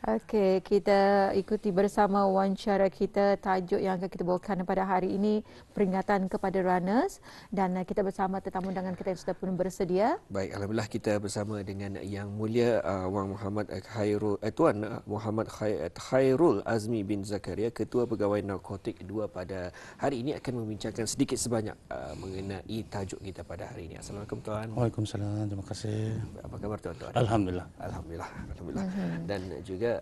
Okey, kita ikuti bersama wawancara kita. Tajuk yang akan kita bawakan pada hari ini, peringatan kepada runners, dan kita bersama tetamu undangan kita yang sudah pun bersedia. Baik, alhamdulillah kita bersama dengan Yang Mulia Wang Muhammad Khairul Tuan Muhammad Khairul Azmi bin Zakaria, Ketua Pegawai Narkotik 2, pada hari ini akan membincangkan sedikit sebanyak mengenai tajuk kita pada hari ini. Assalamualaikum tuan. Waalaikumsalam, terima kasih. Apa khabar tuan-tuan? Alhamdulillah. Alhamdulillah. Dan juga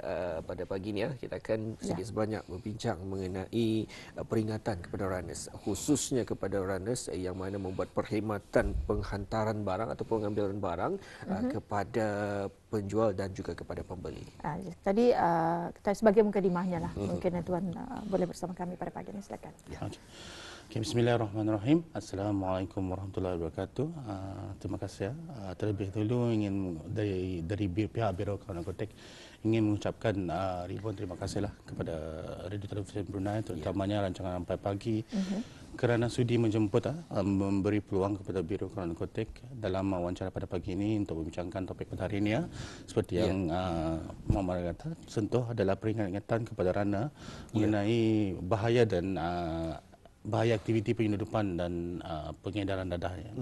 pada pagi ni kita akan sedikit sebanyak berbincang mengenai peringatan kepada runners, khususnya kepada runners yang mana membuat perkhidmatan penghantaran barang atau pengambilan barang kepada penjual dan juga kepada pembeli. Tadi sebagai mukadimahnya lah, mungkin Tuan boleh bersama kami pada pagi ini, silakan. Ya. Okay, bismillahirrahmanirrahim. Assalamualaikum warahmatullahi wabarakatuh. Terima kasih. Terlebih dahulu ingin dari pihak Biro Narkotik ingin mengucapkan ribuan terima kasihlah kepada Radio Televisi Brunei, terutamanya rancangan Sampai Pagi, kerana sudi menjemput memberi peluang kepada Biro Narkotik dalam wawancara pada pagi ini untuk membincangkan topik pada hari ini. Seperti yang Muhammad kata, sentuh adalah peringatan kepada runner mengenai bahaya dan bahaya aktiviti penyeludupan dan pengedaran dadahnya.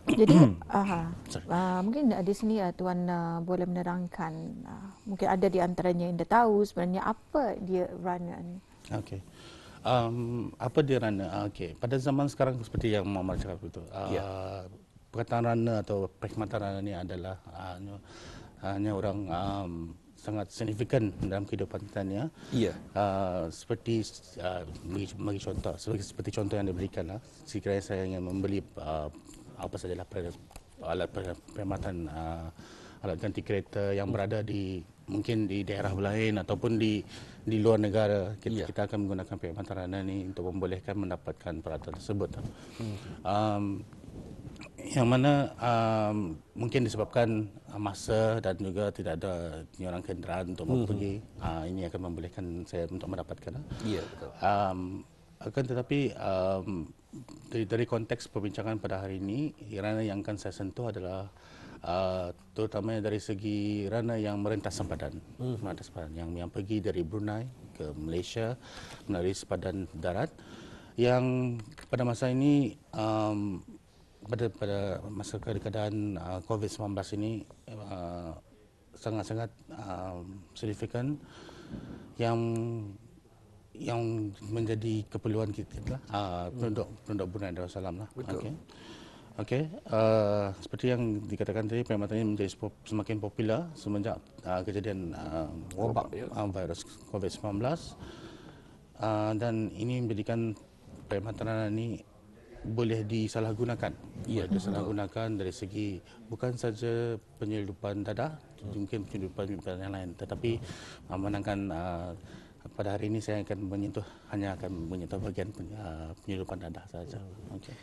Jadi mungkin di sini Tuan boleh menerangkan, mungkin ada di antaranya yang anda tahu sebenarnya apa dia runner ni. Okey. Apa dia runner? Okey, pada zaman sekarang seperti yang Muhammad cakap betul. Perkataan runner atau perkhidmatan runner ni adalah hanya orang sangat signifikan dalam kehidupan kita ni. Seperti bagi contoh, seperti contoh yang diberikan lah. Sekiranya saya ingin membeli apa sajalah alat perkhidmatan, alat ganti kereta yang berada di mungkin di daerah lain ataupun di luar negara, kita akan menggunakan perkhidmatan runner ni untuk membolehkan mendapatkan peralatan tersebut. Yang mana mungkin disebabkan masa dan juga tidak ada orang kenderaan untuk pergi, ini akan membolehkan saya untuk mendapatkan. Ya, betul. Akan tetapi dari konteks perbincangan pada hari ini, runner yang akan saya sentuh adalah terutamanya dari segi runner yang merentas sempadan, yang pergi dari Brunei ke Malaysia melalui sempadan darat, yang pada masa ini pada masa keadaan COVID-19 ini sangat-sangat signifikan yang menjadi keperluan kita penduduk Brunei Darussalam lah. Okey. Seperti yang dikatakan tadi, perkhidmatan ini menjadi semakin popular semenjak kejadian wabak virus COVID-19, dan ini menjadikan perkhidmatan ini boleh disalahgunakan. Disalahgunakan dari segi bukan saja penyeludupan dadah, mungkin penyeludupan yang lain, tetapi menangkan pada hari ini saya akan hanya akan menyentuh bahagian penyeludupan dadah saja. Okey.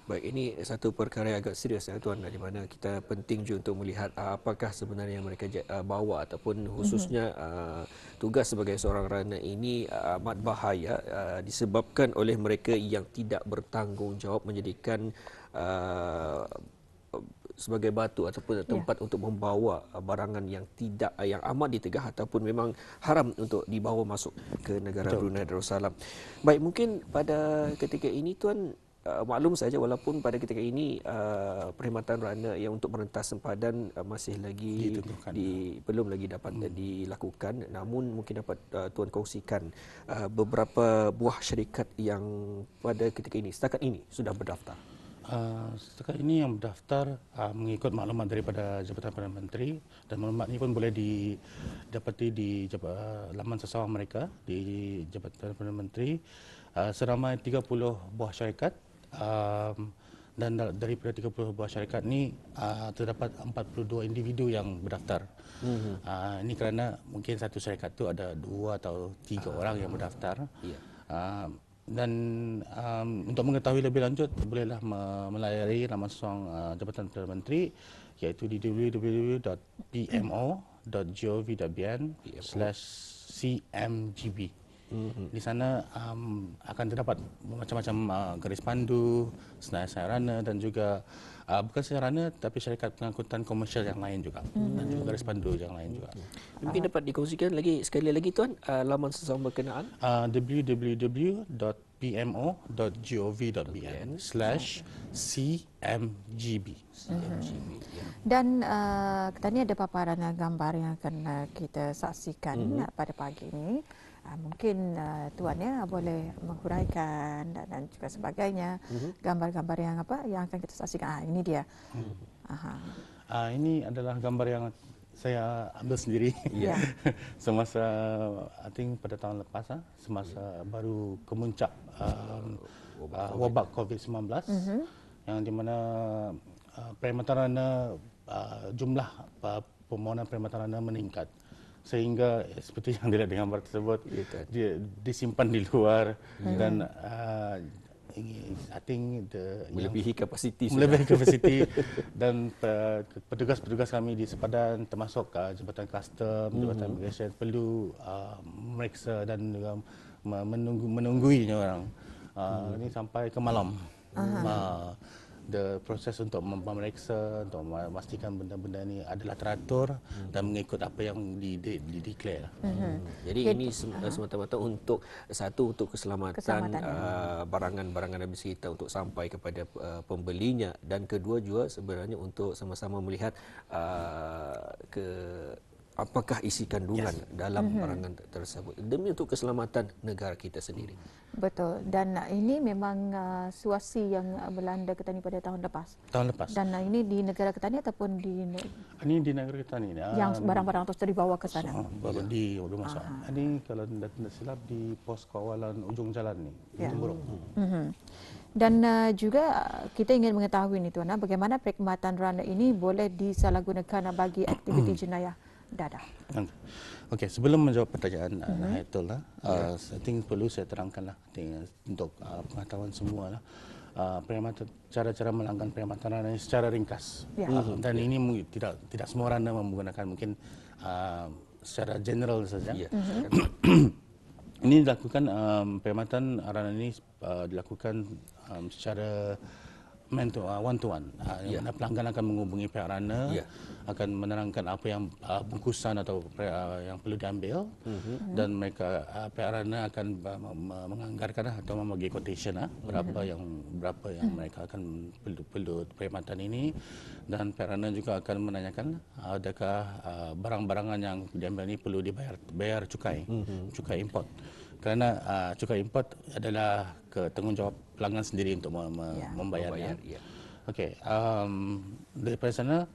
Baik, ini satu perkara yang agak serius tuan, di mana kita penting juga untuk melihat apakah sebenarnya yang mereka bawa ataupun khususnya tugas sebagai seorang runner ini amat bahaya disebabkan oleh mereka yang tidak bertanggungjawab menjadikan sebagai batu ataupun tempat untuk membawa barangan yang amat ditegah ataupun memang haram untuk dibawa masuk ke negara Brunei Darussalam. Baik, mungkin pada ketika ini tuan, maklum saja walaupun pada ketika ini perkhidmatan runner yang untuk merentas sempadan masih lagi belum lagi dapat dilakukan, namun mungkin dapat tuan kongsikan beberapa buah syarikat yang pada ketika ini setakat ini sudah berdaftar. Setakat ini yang berdaftar mengikut maklumat daripada Jabatan Perdana Menteri, dan maklumat ini pun boleh didapati di laman sesawang mereka di Jabatan Perdana Menteri, seramai 30 buah syarikat, dan daripada 30 buah syarikat ini terdapat 42 individu yang berdaftar. Ini kerana mungkin satu syarikat itu ada 2 atau 3 orang yang berdaftar. Dan untuk mengetahui lebih lanjut, bolehlah melayari laman sesawang Jabatan Perdana Menteri, iaitu di www.pmo.gov.bn/cmgb. Di sana akan terdapat macam-macam garis pandu, senarai runner dan juga bukan sahaja runner tapi syarikat pengangkutan komersial yang lain juga dan juga garis pandu yang lain juga. Mungkin dapat dikongsikan lagi sekali lagi Tuan laman sesama berkenaan. www.pmo.gov.bn/cmgb. Dan kita ni ada paparan gambar yang akan kita saksikan pada pagi ini. Mungkin Tuan ya boleh menghuraikan dan juga sebagainya. Gambar-gambar yang apa yang akan kita saksikan. Ini dia. Ini adalah gambar yang saya ambil sendiri semasa I think pada tahun lepas semasa baru kemuncak wabak COVID-19 yang di mana perkhidmatan runner jumlah permohonan perkhidmatan runner meningkat sehingga seperti yang dilihat di gambar tersebut dia disimpan di luar dan I think melebihi kapasiti dan petugas-petugas kami di sepadan termasuk Jabatan Custom, Jabatan Immigration perlu memeriksa dan juga menungguinya orang ini sampai ke malam. Proses untuk memeriksa, untuk memastikan benda-benda ini adalah teratur dan mengikut apa yang dideklar. Jadi ini semata-mata untuk keselamatan barangan-barangan habis kita untuk sampai kepada pembelinya, dan kedua juga sebenarnya untuk sama-sama melihat apakah isi kandungan dalam barangan tersebut demi untuk keselamatan negara kita sendiri. Betul. Dan ini memang situasi yang melanda kita ni pada tahun lepas. Dan ini di negara kita ni ataupun ini di negara kita ni. Yang barang-barang terus dibawa ke sana. Di rumah sakit. Ini kalau tidak silap di pos kawalan ujung jalan ni, Buruk. Dan juga kita ingin mengetahui ni Tuan, bagaimana perkhidmatan runner ini boleh disalahgunakan bagi aktiviti jenayah dadah. Okey, sebelum menjawab pertanyaan Haitul I think perlu saya terangkanlah untuk pengetahuan semua lah. Cara-cara melanggar perkhidmatan runner secara ringkas. Dan ini tidak semua runner menggunakan, mungkin secara general saja. Ini dilakukan perkhidmatan runner ini dilakukan secara one to one. Yang mana pelanggan akan menghubungi pihak runner, akan menerangkan apa yang bungkusan atau yang perlu diambil, dan mereka pihak runner akan menganggarkan atau membagi quotation berapa yang mereka akan perlu perkhidmatan ini, dan pihak runner juga akan menanyakan adakah barang-barangan yang diambil ini perlu dibayar cukai import. Kerana cukai import adalah tanggungjawab pelanggan sendiri untuk membayarnya. Okey, daripada sana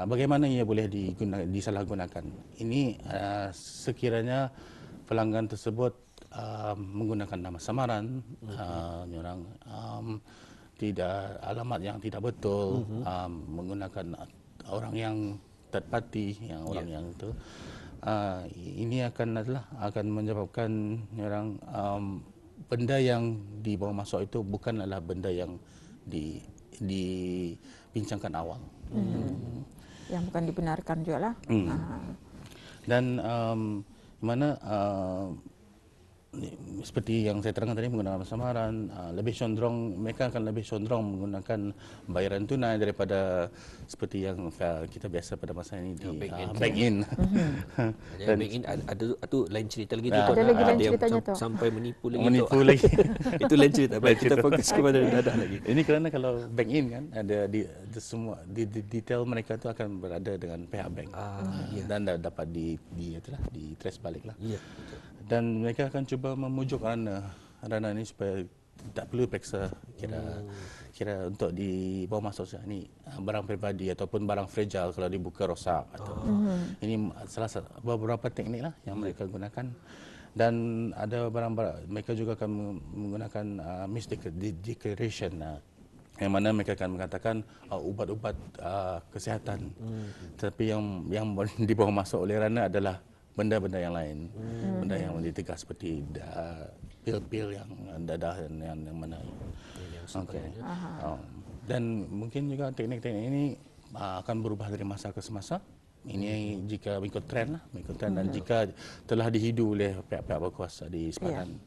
bagaimana ia boleh disalahgunakan? Ini sekiranya pelanggan tersebut menggunakan nama samaran, orang tidak alamat yang tidak betul, menggunakan orang yang third party, orang yang itu. Ini akan menyebabkan orang benda yang dibawa masuk itu bukanlah benda yang dibincangkan awal. Yang bukan dibenarkan juga lah. Dan mana seperti yang saya terangkan tadi, menggunakan samaran, mereka akan lebih condong menggunakan bayaran tunai daripada seperti yang kita biasa pada masa ini di bank in. Dan bank in ada tu lain cerita lagi tu. Ada lagi lain ceritanya tu. Sampai menipu lagi. Itu lain cerita. Baik, kita fokus kepada dadah lagi. Ini kerana kalau bank in kan ada semua detail mereka tu akan berada dengan pihak bank. Dan dapat di trace balik lah. Dan mereka akan cuba memujuk runner ini supaya tak perlu periksa kira untuk dibawa masuk ni barang peribadi ataupun barang fragile kalau dibuka rosak atau ini salah satu beberapa teknik lah yang mereka gunakan. Dan ada barang-barang mereka juga akan menggunakan misdeclaration yang mana mereka akan mengatakan ubat-ubat kesihatan, tapi yang dibawa masuk oleh runner adalah benda-benda yang lain, benda yang ditegak seperti pil-pil yang dadah dan yang mana. Dan mungkin juga teknik-teknik ini akan berubah dari masa ke semasa. Ini jika mengikut trend lah, dan jika telah dihidu oleh pihak-pihak berkuasa di sepadan.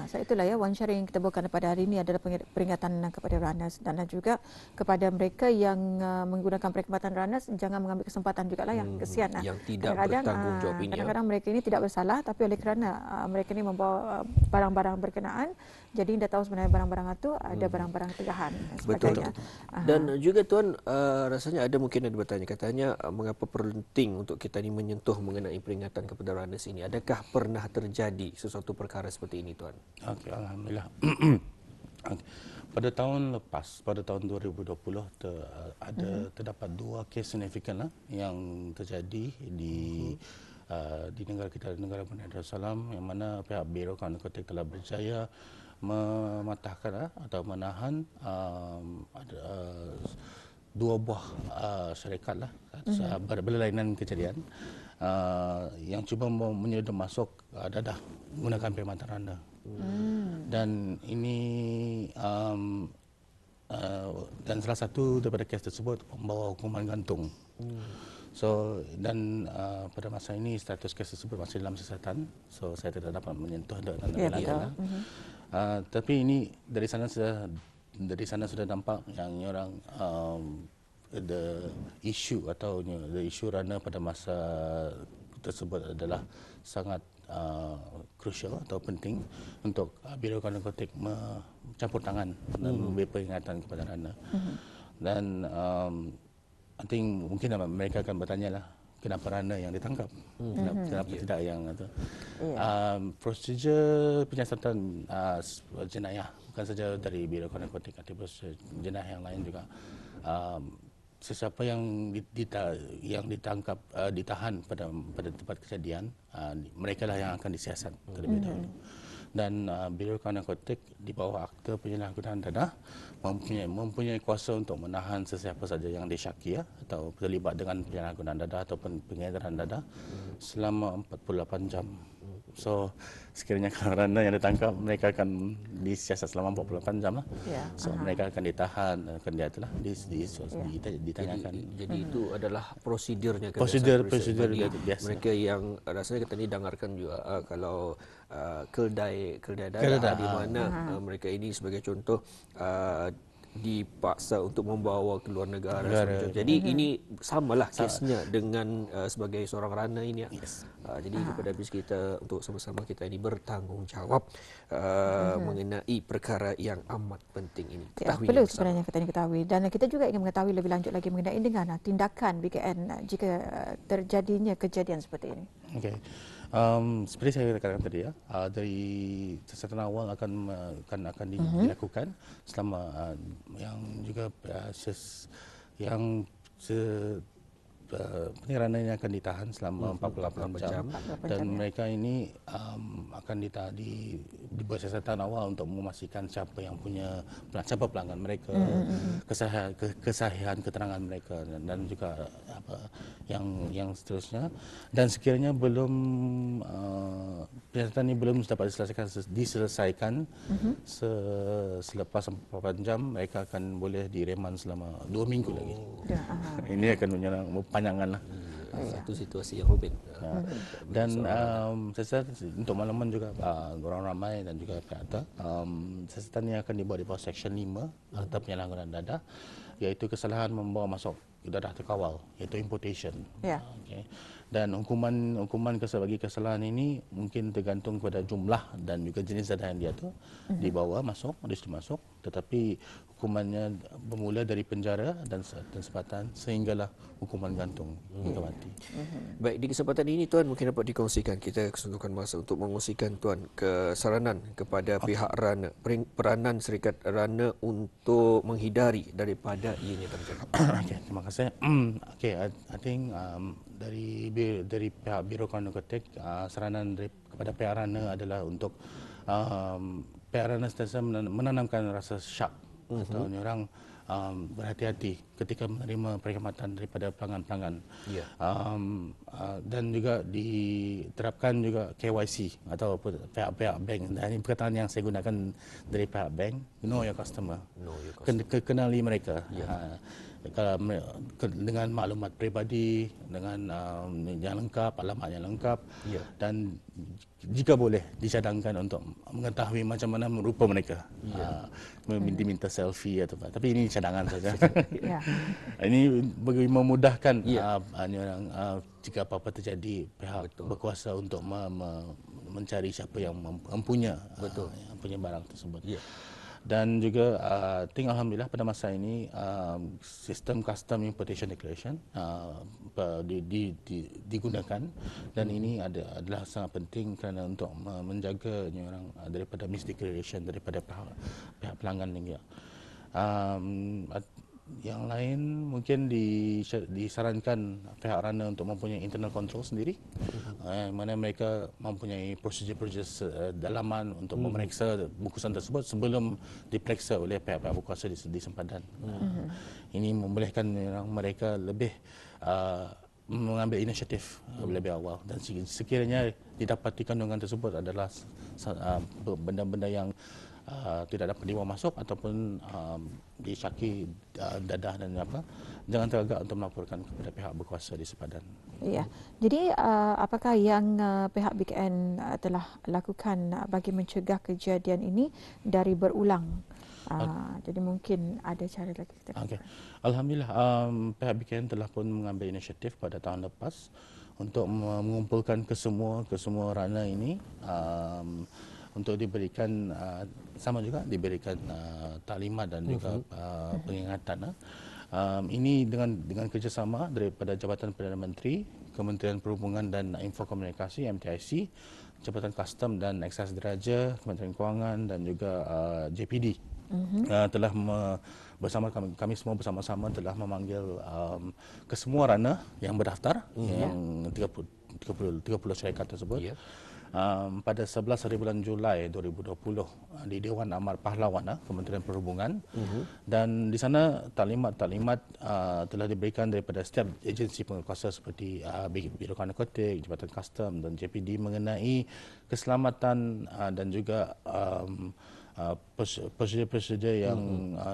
So itulah ya Wan Syarif yang kita bawakan pada hari ini adalah peringatan kepada runners dan juga kepada mereka yang menggunakan perkhidmatan runners, jangan mengambil kesempatan juga lah yang kesian lah. Yang tidak bertanggungjawab ini. Kadang-kadang mereka ini tidak bersalah, tapi oleh kerana mereka ini membawa barang-barang berkenaan, jadi anda tahu sebenarnya barang-barang itu ada barang-barang tegahan dan sebagainya. Dan juga Tuan, rasanya ada mungkin ada bertanya, katanya mengapa penting untuk kita ni menyentuh mengenai peringatan kepada runners ini. Adakah pernah terjadi sesuatu perkara seperti ini Tuan? Okey, alhamdulillah. Pada tahun lepas, pada tahun 2020 terdapat 2 kes signifikan lah yang terjadi di negara kita, negara Brunei Darussalam, yang mana pihak Biro Kawan Narkotik telah berjaya mematahkan atau menahan 2 buah syarikat lah berlainan kejadian yang cuba menyedot masuk dadah menggunakan perkhidmatan randa. Dan ini dan salah satu daripada kes tersebut membawa hukuman gantung. So dan pada masa ini status kes tersebut masih dalam siasatan. So saya tidak dapat menyentuh dan lebih lanjut. Tapi ini dari sana sudah nampak yang orang the issue atau the issue rana pada masa tersebut adalah sangat crucial atau penting untuk Biro Kawan Narkotik mencampur tangan dan memberi peringatan kepada rana. Dan I think mungkin mereka akan bertanya lah, kenapa rana yang ditangkap, kenapa tidak yang itu. Prosedur penyiasatan jenayah bukan saja dari Biro Kawan Narkotik, tapi prosedur jenayah yang lain juga. Sesiapa yang ditangkap, ditahan pada tempat kejadian, mereka lah yang akan disiasat terlebih dahulu. Dan Biro Kawan Narkotik di bawah Akta Penyalahgunaan Dadah mempunyai kuasa untuk menahan sesiapa saja yang disyaki atau terlibat dengan penyalahgunaan dadah ataupun pengedaran dadah selama 48 jam. So sekiranya kalau randa yang ditangkap, mereka akan disiasat selama 48 jam lah. So mereka akan ditahan, akan ditanyakan. Jadi itu adalah prosedurnya. Prosedur biasa. Mereka yang rasanya kita ni dengarkan juga kalau keldai dadah di mana mereka ini sebagai contoh dipaksa untuk membawa ke luar negara. Jadi ini samalah kesnya dengan sebagai seorang rana ini. Jadi kepada habis kita untuk sama-sama kita ini bertanggungjawab mengenai perkara yang amat penting ini. Perlu sebenarnya kita ini ketahui, dan kita juga ingin mengetahui lebih lanjut lagi mengenai dengan tindakan BKN jika terjadinya kejadian seperti ini. Okey. Seperti saya katakan tadi dari siasatan awal akan dilakukan selama yang juga penirana ini akan ditahan selama 48 jam dan mereka ini akan dibuat siasatan awal untuk memastikan siapa pelanggan mereka, kesahihan keterangan mereka dan juga yang seterusnya. Dan sekiranya siasatan ini belum dapat diselesaikan selepas 48 jam, mereka akan boleh direman selama 2 minggu lagi. Ini akan menyerang panjangan lah. Satu situasi yang rumit. Dan saya untuk malaman juga orang ramai dan juga pihak atas, siasatan ini akan dibuat di bawah Seksyen 5 Akta Penyalahgunaan Dadah, iaitu kesalahan membawa masuk dadah terkawal, iaitu importation. Okay. Dan hukuman bagi kesalahan ini mungkin tergantung kepada jumlah dan juga jenis dadah yang diatur dibawa masuk, masuk, tetapi hukumannya bermula dari penjara dan sepatan sehinggalah hukuman gantung hingga mati. Baik, di kesempatan ini Tuan mungkin dapat dikongsikan, kita kesuntukan masa untuk mengongsikan Tuan kesaranan kepada pihak rana, peranan syarikat rana untuk menghindari daripada ianya terjadi. Okay, terima kasih. Okay, I think dari pihak Biro Kawan Narkotik, saranan kepada pihak rana adalah untuk pihak rana sentiasa menanamkan rasa syak atau orang berhati-hati ketika menerima perkhidmatan daripada pelanggan-pelanggan. Ya. Dan juga diterapkan juga KYC atau pihak-pihak bank. Dan ini perkataan yang saya gunakan dari pihak bank, know your customer. Know your customer. Kenali mereka. Ya. Kalau dengan maklumat peribadi, dengan yang lengkap, alamat yang lengkap, Ya. dan jika boleh dicadangkan untuk mengetahui macam mana rupa mereka. Ya. Diminta selfie atau apa. Tapi ini cadangan saja. Ya. Ini bagi memudahkan Ya. jika apa-apa terjadi, pihak berkuasa untuk mencari siapa yang mempunyai barang tersebut. Ya. Dan juga alhamdulillah pada masa ini sistem custom importation declaration digunakan, dan ini adalah sangat penting kerana untuk menjaga orang daripada misdeclaration daripada pihak pelanggan juga. Yang lain mungkin disarankan pihak Rana untuk mempunyai internal control sendiri, mana mereka mempunyai prosedur-prosedur dalaman untuk memeriksa bungkusan tersebut sebelum diperiksa oleh pihak-pihak berkuasa di sempadan. Ini membolehkan mereka lebih mengambil inisiatif lebih awal, dan sekiranya didapati kandungan tersebut adalah benda-benda yang tidak dapat dibawa masuk ataupun disyaki dadah dan apa, jangan teragak untuk melaporkan kepada pihak berkuasa di sempadan. Ya. Jadi apakah yang pihak BKN telah lakukan bagi mencegah kejadian ini dari berulang? Jadi mungkin ada cara lagi kita. Okay. Alhamdulillah, pihak BKN telah pun mengambil inisiatif pada tahun lepas untuk mengumpulkan kesemua Rana ini untuk diberikan diberikan taklimat dan juga pengingatan. Ini dengan kerjasama daripada Jabatan Perdana Menteri, Kementerian Perhubungan dan Infokomunikasi MTIC, Jabatan Custom dan Eksas Diraja, Kementerian Kewangan dan juga JPD. Telah bersama kami semua bersama-sama telah memanggil kesemua Rana yang berdaftar, yang 30 syarikat tersebut. Yeah. Pada 11 hari bulan Julai 2020 di Dewan Amal Pahlawan Kementerian Perhubungan, dan di sana taklimat telah diberikan daripada setiap agensi penguasa seperti Biro Narkotik, Jabatan Custom dan JPD mengenai keselamatan dan juga prosedur-prosedur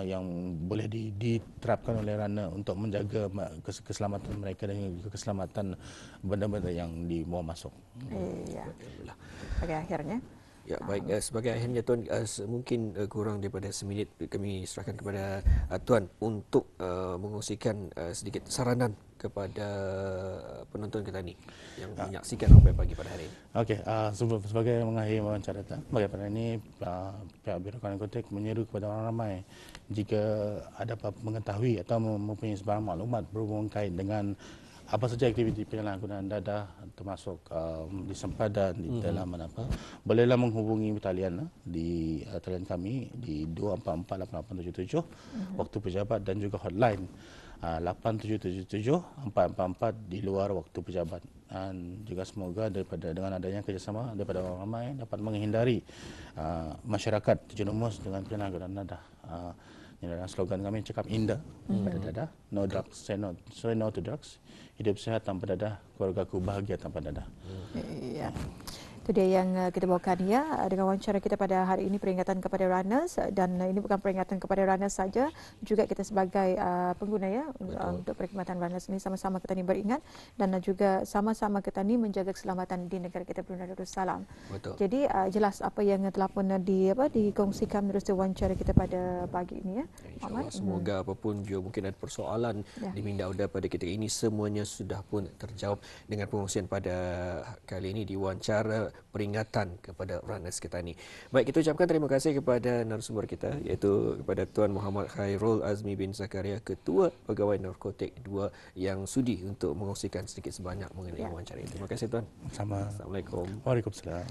yang boleh diterapkan oleh Rana untuk menjaga keselamatan mereka dan juga keselamatan benda-benda yang dibawa masuk. Ya. Bagi akhirnya. Ya, baik. Sebagai akhirnya Tuan, mungkin kurang daripada seminit kami serahkan kepada Tuan untuk mengongsikan sedikit saranan kepada penonton kita ni yang menyaksikan Rupiah Pagi pada hari ini. Okey, sebagai mengakhiri wawancara kita, bagaimana ini pihak Biro Narkotik menyeru kepada orang ramai jika ada mengetahui atau mempunyai sebarang maklumat berhubung kait dengan apa saja aktiviti penyalahgunaan dadah termasuk di sempadan, di dalaman apa, bolehlah menghubungi talian di talian kami di 2448877 waktu pejabat, dan juga hotline 8777-444 di luar waktu pejabat. Dan juga semoga dengan adanya kerjasama daripada orang ramai dapat menghindari masyarakat terjerumus dengan penyalahgunaan dadah. Ini adalah slogan kami, cakap indah pada dadah, no drugs, say no to drugs, hidup sehat tanpa dadah, keluargaku bahagia tanpa dadah. Ya. Itu dia yang kita bawakan ya dengan wawancara kita pada hari ini, peringatan kepada runners, dan ini bukan peringatan kepada runners saja, juga kita sebagai pengguna ya untuk perkhidmatan runners ini sama-sama kita ni beringat dan juga sama-sama kita ni menjaga keselamatan di negara kita Brunei Darussalam. Jadi jelas apa yang telah pun dikongsikan melalui wawancara kita pada pagi ini ya. InsyaAllah, semoga apapun juga mungkin ada persoalan di minda auda pada ketika ini, semuanya sudah pun terjawab dengan pengongsian pada kali ini di wawancara peringatan kepada runners kita ni. Baik, kita ucapkan terima kasih kepada narasumber kita, iaitu kepada Tuan Muhammad Khairul Azmi bin Zakaria, Ketua Pegawai Narkotik 2, yang sudi untuk mengongsikan sedikit sebanyak mengenai wawancara ini. Terima kasih Tuan. Sama. Assalamualaikum. Waalaikumsalam.